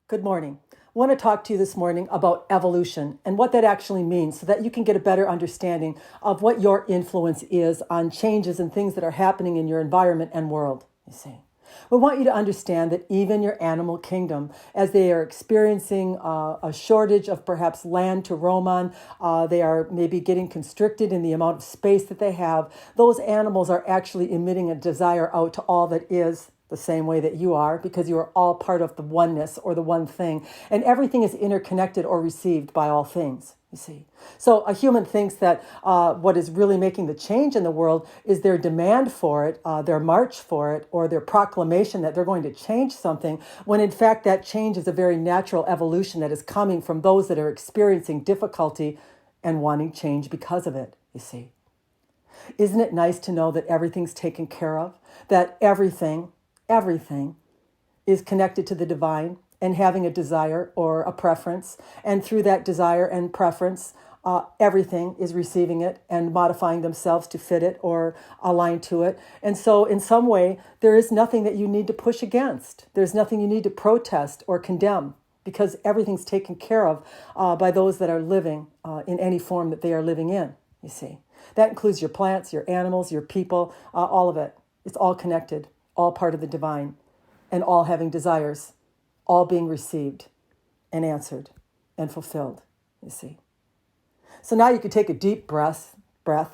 Good morning. I want to talk to you this morning about evolution and what that actually means so that you can get a better understanding of what your influence is on changes and things that are happening in your environment and world, you see. We want you to understand that even your animal kingdom, as they are experiencing a shortage of perhaps land to roam on, they are maybe getting constricted in the amount of space that they have, those animals are actually emitting a desire out to all that is the same way that you are, because you are all part of the oneness or the one thing. And everything is interconnected or received by all things, you see. So a human thinks that what is really making the change in the world is their demand for it, their march for it, or their proclamation that they're going to change something, when in fact that change is a very natural evolution that is coming from those that are experiencing difficulty and wanting change because of it, you see. Isn't it nice to know that everything's taken care of, that everything is connected to the divine and having a desire or a preference. And through that desire and preference, everything is receiving it and modifying themselves to fit it or align to it. And so in some way, there is nothing that you need to push against. There's nothing you need to protest or condemn, because everything's taken care of by those that are living in any form that they are living in, you see. That includes your plants, your animals, your people, all of it. It's all connected, all part of the divine, and all having desires, all being received and answered and fulfilled, you see. So now you can take a deep breath.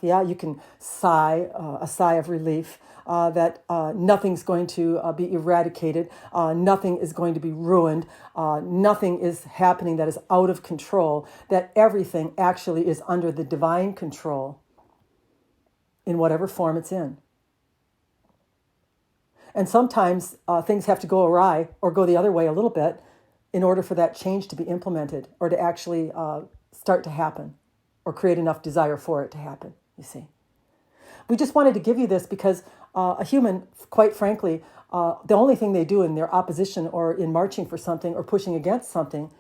Yeah, you can sigh, a sigh of relief that nothing's going to be eradicated, nothing is going to be ruined, nothing is happening that is out of control, that everything actually is under the divine control in whatever form it's in. And sometimes things have to go awry or go the other way a little bit in order for that change to be implemented or to actually start to happen or create enough desire for it to happen, you see. We just wanted to give you this because a human, quite frankly, the only thing they do in their opposition or in marching for something or pushing against something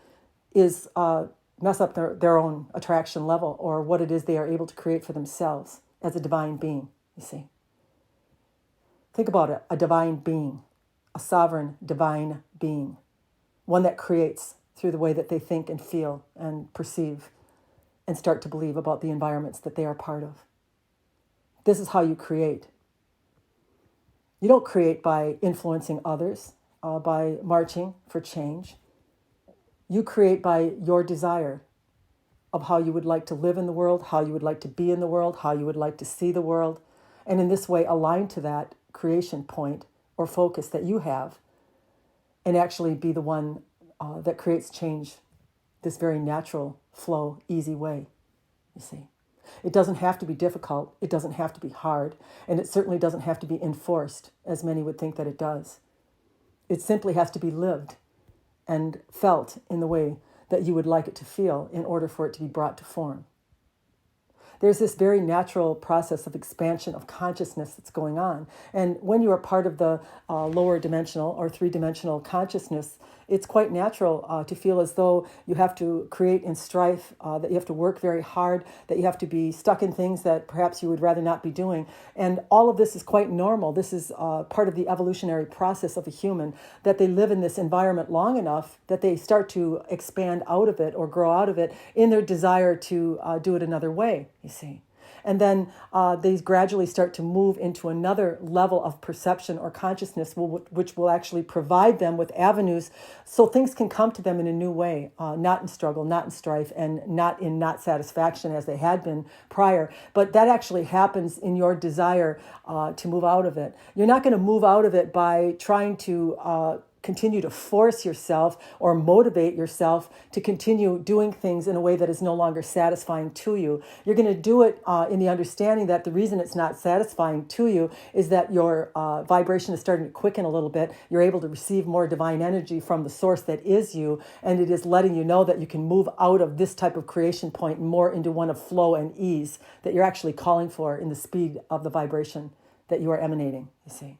is mess up their own attraction level or what it is they are able to create for themselves as a divine being, you see. Think about it, a divine being, a sovereign divine being, one that creates through the way that they think and feel and perceive and start to believe about the environments that they are part of. This is how you create. You don't create by influencing others, by marching for change. You create by your desire of how you would like to live in the world, how you would like to be in the world, how you would like to see the world, and in this way align to that creation point or focus that you have and actually be the one that creates change this very natural flow, easy way, you see. It doesn't have to be difficult, it doesn't have to be hard, and it certainly doesn't have to be enforced, as many would think that it does. It simply has to be lived and felt in the way that you would like it to feel in order for it to be brought to form. There's this very natural process of expansion of consciousness that's going on. And when you are part of the lower dimensional or three-dimensional consciousness, it's quite natural to feel as though you have to create in strife, that you have to work very hard, that you have to be stuck in things that perhaps you would rather not be doing. And all of this is quite normal. This is part of the evolutionary process of a human, that they live in this environment long enough that they start to expand out of it or grow out of it in their desire to do it another way, you see. And then they gradually start to move into another level of perception or consciousness, which will actually provide them with avenues so things can come to them in a new way, not in struggle, not in strife, and not in not satisfaction as they had been prior. But that actually happens in your desire to move out of it. You're not going to move out of it by trying to continue to force yourself or motivate yourself to continue doing things in a way that is no longer satisfying to you. You're going to do it in the understanding that the reason it's not satisfying to you is that your vibration is starting to quicken a little bit. You're able to receive more divine energy from the source that is you, and it is letting you know that you can move out of this type of creation point more into one of flow and ease that you're actually calling for in the speed of the vibration that you are emanating, you see.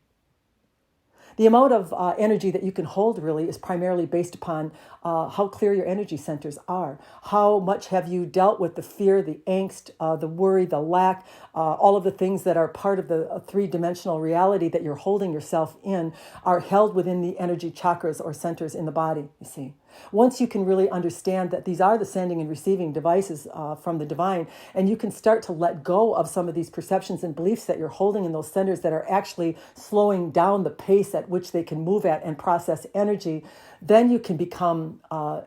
The amount of energy that you can hold really is primarily based upon how clear your energy centers are. How much have you dealt with the fear, the angst, the worry, the lack, all of the things that are part of the three-dimensional reality that you're holding yourself in are held within the energy chakras or centers in the body, you see. Once you can really understand that these are the sending and receiving devices from the divine, and you can start to let go of some of these perceptions and beliefs that you're holding in those centers that are actually slowing down the pace at which they can move at and process energy, then you can become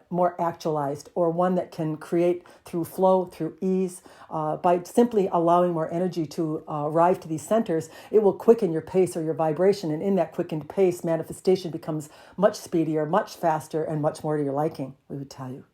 more actualized, or one that can create through flow, through ease. By simply allowing more energy to arrive to these centers, it will quicken your pace or your vibration. And in that quickened pace, manifestation becomes much speedier, much faster, and much more to your liking, we would tell you.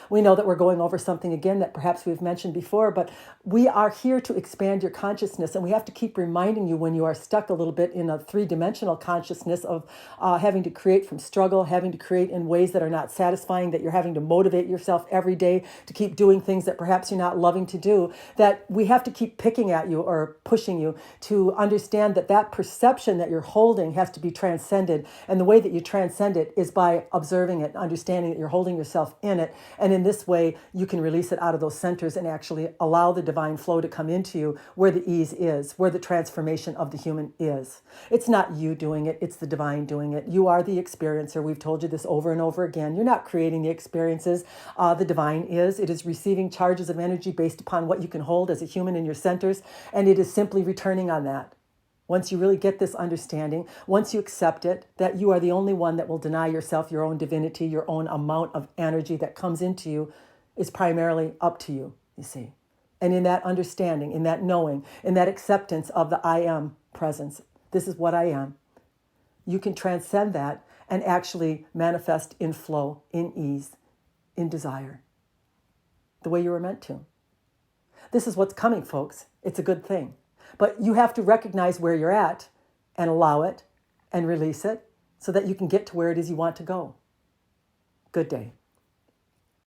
We know that we're going over something again that perhaps we've mentioned before, but we are here to expand your consciousness, and we have to keep reminding you when you are stuck a little bit in a three-dimensional consciousness of having to create from struggle, having to create in ways that are not satisfying, that you're having to motivate yourself every day to keep doing things that perhaps you're not loving to do, that we have to keep picking at you or pushing you to understand that that perception that you're holding has to be transcended. And the way that you transcend it is by observing it, understanding that you're holding yourself in it. And in this way, you can release it out of those centers and actually allow the divine flow to come into you where the ease is, where the transformation of the human is. It's not you doing it, it's the divine doing it. You are the experiencer. We've told you this over and over again. You're not creating the experiences. The divine is. It is receiving charges of energy based upon what you can hold as a human in your centers, and it is simply returning on that. Once you really get this understanding, once you accept it, that you are the only one that will deny yourself your own divinity, your own amount of energy that comes into you is primarily up to you, you see. And in that understanding, in that knowing, in that acceptance of the I am presence, this is what I am, you can transcend that and actually manifest in flow, in ease, in desire, the way you were meant to. This is what's coming, folks. It's a good thing. But you have to recognize where you're at and allow it and release it so that you can get to where it is you want to go. Good day.